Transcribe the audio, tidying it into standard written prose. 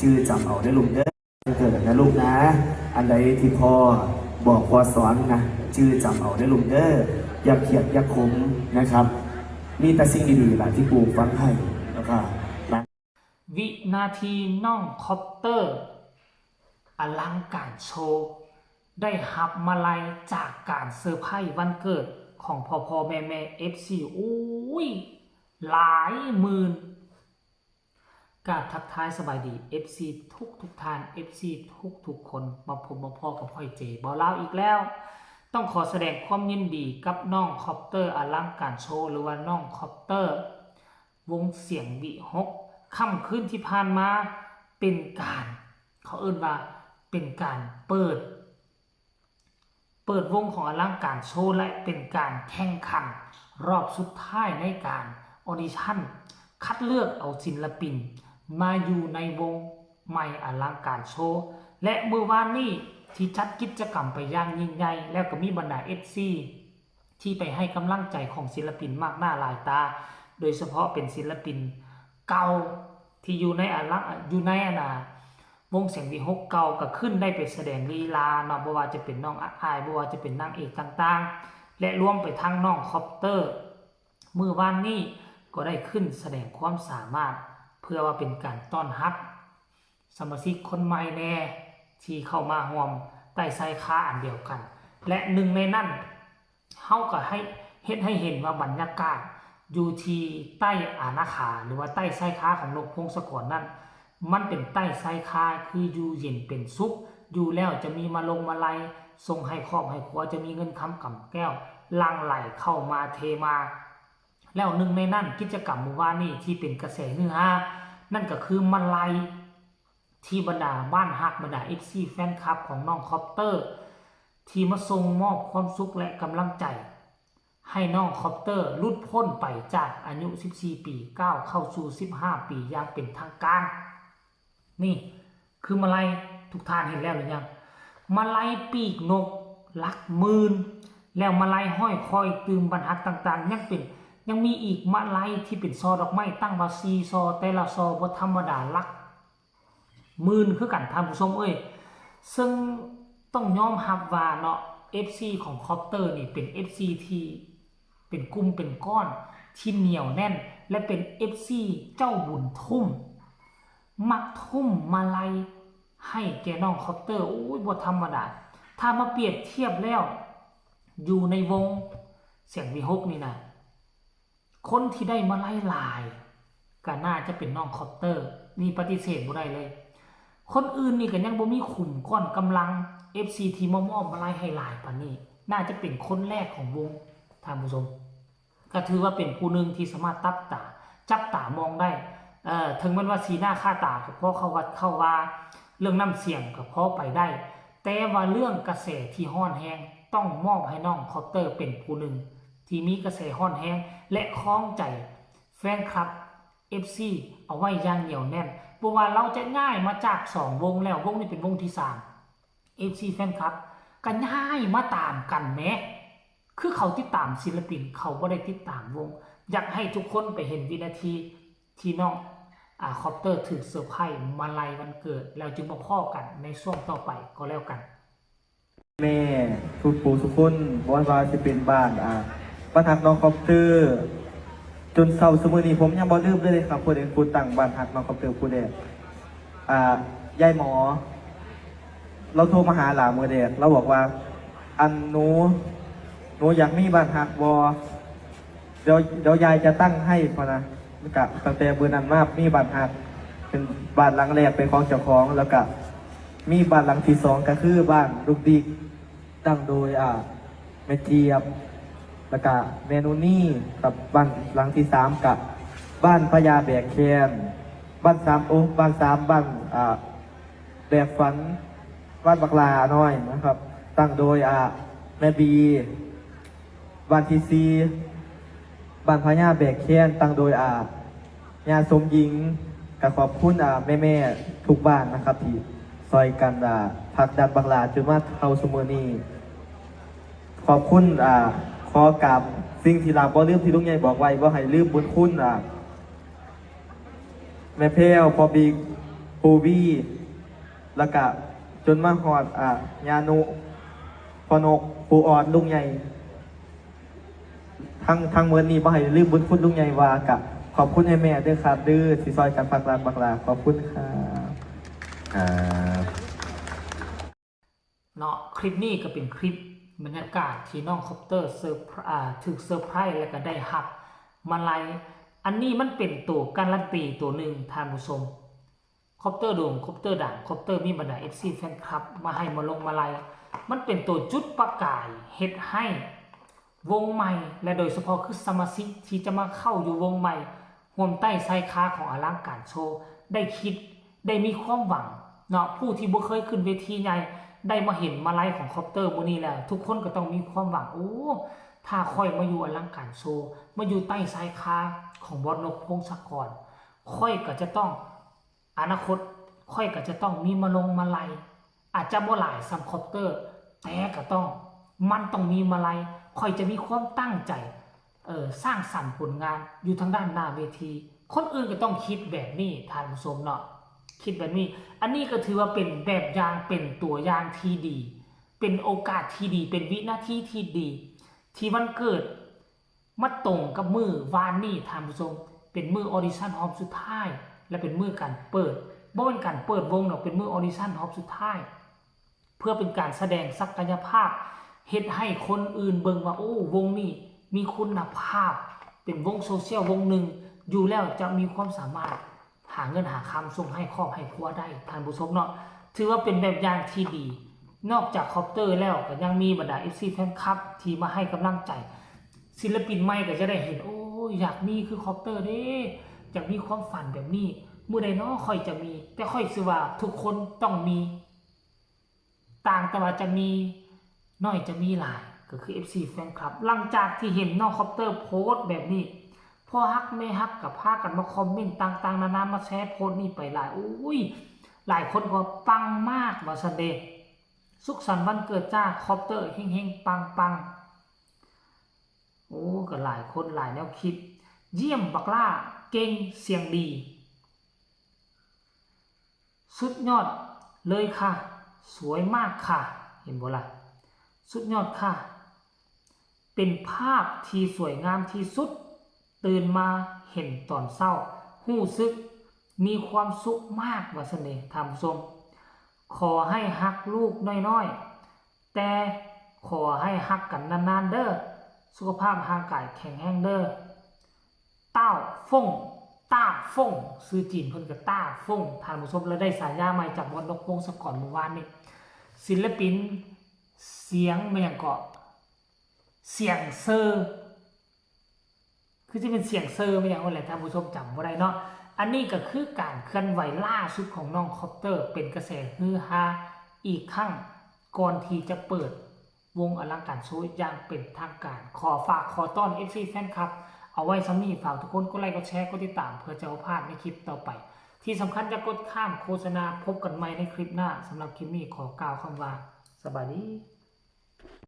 ชื่อจำเอาได้ลุงเด้อเกิดนะลูกนะอันใดที่พ่อบอกพ่อสอนนะชื่อจำเอาได้ลุงเด้ออย่าเขียดอย่าขมนะครับมีแต่สิ่งดีๆหละที่ปลูกฝังให้แล้วก็วินาทีน้องคอปเตอร์อลังการโชว์ได้หับมาลัยจากการเซอร์ไพรส์วันเกิดของพ่อแม่FC อุ้ยหลายหมื่นกราบทักทายสบายดี FC ทุกท่าน FC ทุกคนมาพบมาพ่อกับพ่อยเจบอเล่าอีกแล้วต้องขอแสดงความยินดีกับน้องคอปเตอร์อลังการโชว์หรือว่าน้องคอปเตอร์วงเสียงวิหกค่ำคืนที่ผ่านมาเป็นการเขาเอิ้นว่าเป็นการเปิดวงของอลังการโชว์และเป็นการแข่งขันรอบสุดท้ายในการออดิชั่นคัดเลือกเอาศิลปินมาอยู่ในวงใหม่อลังการโชว์และเมื่อวานนี้ที่จัดกิจกรรมไปอย่างยิ่งใหญ่แล้วก็มีบรรดา FC ที่ไปให้กำลังใจของศิลปินมากหน้าหลายตาโดยเฉพาะเป็นศิลปินเก่าที่อยู่ในวงเสียงวิหกเก่าก็ขึ้นได้ไปแสดงลีลาเนาะบ่ว่าจะเป็นน้องอายบ่ว่าจะเป็นนางเอกต่างๆและรวมไปทั้งน้องคอปเตอร์มื้อวานนี้ก็ได้ขึ้นแสดงความสามารถเพื่อว่าเป็นการต้อนรับสมาชิกคนใหม่แน่ที่เข้ามาร่วมใต้ชายคาอันเดียวกันและหนึ่งในนั้นเฮาก็ให้เห็นว่าบรรยากาศอยู่ที่ใต้อาณาขาหรือว่าใต้ชายคาของนกพงศกรนั้นมันเป็นใต้ชายคาคืออยู่เย็นเป็นสุขอยู่แล้วจะมีมาลงมาลัยส่งให้ครอบให้ครัวจะมีเงินคำกำแก้วหลั่งไหลเข้ามาเทมาแล้วหนึ่งในนั้นกิจกรรมเมื่อวานนี้ที่เป็นกระแสฮือฮานั่นก็คือมาลัยที่บรรดาบ้านฮักบรรดา FC แฟนคลับของน้องคอปเตอร์ที่มาส่งมอบความสุขและกำลังใจให้น้องคอปเตอร์ลุดพ้นไปจากอายุ14ปีก้าวเข้าสู่15ปีอย่างเป็นทางการนี่คือมาลัยทุกท่านเห็นแล้วหรือยังมาลัยปีกนกหลักหมื่นแล้วมาลัยห้อยคอยตืมบรรทัดต่างๆยังมีอีกมาลัยที่เป็นซอดอกไม้ตั้งว่า4ซอแต่ละซอบ่ธรรมดาหลักหมื่นคือกันท่านผู้ชมซึ่งต้องยอมรับว่าเนาะ FC ของคอปเตอร์นี่เป็น FC ที่เป็นกลุ่มเป็นก้อนที่เหนียวแน่นและเป็น FC เจ้าบุญทุ่มมักทุ่มมาลัยให้แกน้องคอปเตอร์โอ้ยบ่ธรรมดาถ้ามาเปรียบเทียบแล้วอยู่ในวงเสียงวิหกนี่นะคนที่ได้มาลัยหลายก็น่าจะเป็นน้องคอปเตอร์นี่ปฏิเสธบ่ได้เลยคนอื่นนี่ก็ยังบ่มีขุมก้อนกำลัง FC ที่มอบมาลัยให้หลายปานนี้น่าจะเป็นคนแรกของวงท่านผู้ชมก็ถือว่าเป็นผู้หนึ่งที่สามารถจับตามองได้ถึงมันว่าสีหน้าค่าตาก็เพราะเข้าว่าเรื่องน้ำเสียงก็เพราะไปได้แต่ว่าเรื่องกระแสที่ห้อนแห้งต้องมอบให้น้องคอปเตอร์เป็นผู้หนึ่งที่มีกระแสห้อนแห้งและคล้องใจแฟนคลับ FC เอาไว้อย่างเหนียวแน่นเพราะว่าเราจะง่ายมาจาก2วงแล้ววงนี้เป็นวงที่3 FC แฟนคลับก็ง่ายมาตามกันแม้คือเขาติดตามศิลปินเขาบ่ได้ติดตามวงอยากให้ทุกคนไปเห็นวินาทีที่น้องคอปเตอร์ถือเซอร์ไพรส์มาลัยวันเกิดแล้วจึงมาพ้อกันในช่วงต่อไปก็แล้วกันแม่ทุกผู้ทุกคนบ่ว่าจะเป็นบ้านบ้านฮักน้องคอปเตอร์จนเศร้าสมือนี้ผมยังบ่ลืมเลยครับผู้ใดผู้ตั้งบ้านฮักน้องคอปเตอร์ผู้ใดยายหมอเราโทรมาหาหลานมื้อเดเราบอกว่าอันหนูอยากมีบ้านฮักบ่เดี๋ยวยายจะตั้งให้พอนะกับตั้งแต่เบอร์นั้นมามีบ้านฮักเป็นบ้านหลังแรกเป็นของเจ้าของแล้วก็มีบ้านหลังที่2ก็คือบ้านลูกดิกตั้งโดยแม่เจี๊ยบแล้วก็แม่นูนี่กับบ้านหลังที่3กับบ้านพญาแบกแคนบ้าน3บ้านแบกฝันบ้านบักลาน้อยนะครับตั้งโดยแม่บีบ้านที่4บ้านพญาแบกแคนตั้งโดยญาสมหญิงกับขอบคุณแม่ทุกบ้านนะครับที่ซอยกันพักดันบักลาจนมาเข้าสมือนี้ขอบคุณขอกับสิ่งที่เราบ่ลืมที่ลุงใหญ่บอกไว้ว่าให้ลืมบุญคุณแม่เพลพอบี ปูวี่แล้วก็จนมาฮอดยานุพอนกปูออดลุงใหญ่ทั้งเมื่อนี้บ่ให้ลืมบุญคุณลุงใหญ่ว่ากะขอบคุณให้แม่ด้วยครับดื้อสิซอยกันฝากร้านบักลาขอบคุณครับ ครับ เนาะคลิปนี้ก็เป็นคลิปบรรยากาศที่น้องคอปเตอร์ถึกเซอร์ไพรส์แล้วก็ได้รับมาลัยอันนี้มันเป็นตัวการันตีตัวหนึ่งท่านผู้ชมคอปเตอร์โด่งคอปเตอร์ด่างคอปเตอร์มีบรรดา FC แฟนคลับมาให้มาลงมาลัยมันเป็นตัวจุดประกายเฮ็ดให้วงใหม่และโดยเฉพาะคือสมาชิกที่จะมาเข้าอยู่วงใหม่ห่วมใต้ไซคาของอลังการโชว์ได้คิดได้มีความหวังเนาะผู้ที่บ่เคยขึ้นเวทีใหญ่ได้มาเห็นมาลัยของคอปเตอร์มื้อนี้แล้วทุกคนก็ต้องมีความหวังโอ้ถ้าค่อยมาอยู่อลังการโชว์มาอยู่ใต้ไซคาของบอสนกพงศกรค่อยก็จะต้องอนาคตค่อยก็จะต้องมีมาลงมาลัยอาจจะบ่หลายซัมคอปเตอร์แต่ก็ต้องมันต้องมีมาลัยค่อยจะมีความตั้งใจสร้างสรรค์ผลงานอยู่ทางด้านหน้าเวทีคนอื่นก็ต้องคิดแบบนี้ท่านผู้ชมเนาะคิดแบบนี้อันนี้ก็ถือว่าเป็นแบบอย่างเป็นตัวอย่างที่ดีเป็นโอกาสที่ดีเป็นวินาทีที่ดีที่วันเกิดมาตรงกับมือวานนี่ท่านผู้ชมเป็นมือออดิชั่นรอบสุดท้ายและเป็นมือการเปิดบ่เป็นการเปิดวงหรอกเป็นมือออดิชั่นรอบสุดท้ายเพื่อเป็นการแสดงศักยภาพเฮ็ดให้คนอื่นเบิ่งว่าโอ้วงนี้มีคุณภาพเป็นวงโซเชียลวงหนึ่งอยู่แล้วจะมีความสามารถหาเงินหาคำส่งให้ครอบให้ครัวได้ท่านผู้ชมเนาะถือว่าเป็นแบบอย่างที่ดีนอกจากคอปเตอร์แล้วก็ยังมีบรรดา FC แฟนคลับที่มาให้กำลังใจศิลปินใหม่ก็จะได้เห็นโอ้อยากมีคือคอปเตอร์เด้อยากมีความฝันแบบนี้มื้อใดเนาะค่อยจะมีแต่ค่อยสิว่าทุกคนต้องมีต่างแต่ว่าจะมีน้อยจะมีหลายก็คือ FC แฟนคลับหลังจากที่เห็นน้องคอปเตอร์โพสต์แบบนี้พ่อฮักแม่ฮักกับพากันมาคอมเมนต์ต่างๆนานามาแชร์โพสต์นี้ไปหลายอุ้ยหลายคนก็ปังมากว่าซั่นเด้สุขสันต์วันเกิดจ้าคอปเตอร์เฮงๆปังๆโอ้ก็หลายคนหลายแนวคิดเยี่ยมบักล่าเก่งเสียงดีสุดยอดเลยค่ะสวยมากค่ะเห็นบ่ล่ะสุดยอดค่ะเป็นภาพที่สวยงามที่สุดตื่นมาเห็นตอนเช้ารู้สึกมีความสุขมากว่าซั่นเด้ท่านผู้ชมขอให้ฮักลูกน้อยๆแต่ขอให้ฮักกันนานๆเด้อสุขภาพร่างกายแข็งแรงเด้อต้าฟ่งซื้อจีนเพิ่นก็ต้าฟ่งท่านผู้ชมแล้วได้ฉายาใหม่จากบอสนกพงศกรเมื่อวานนี้ศิลปินเสียงแม่งก็เสียงเซอร์คือจะเป็นเสียงเซอร์ไม่อย่างว่าแหละท่านผู้ชมจำบ่ได้เนาะอันนี้ก็คือการเคลื่อนไหวล่าสุดของน้องคอปเตอร์เป็นกระแสฮือฮาอีกครั้งก่อนที่จะเปิดวงอลังการโชว์อย่างเป็นทางการขอฝากขอต้อน FC แฟนคลับเอาไว้ซ้ำนี้ฝากทุกคนกดไลค์กดแชร์กดติดตามเพื่อจะเอาพลาดในคลิปต่อไปที่สำคัญจะกดข้ามโฆษณาพบกันใหม่ในคลิปหน้าสำหรับคลิปนี้ขอกล่าวคำว่าสบายดี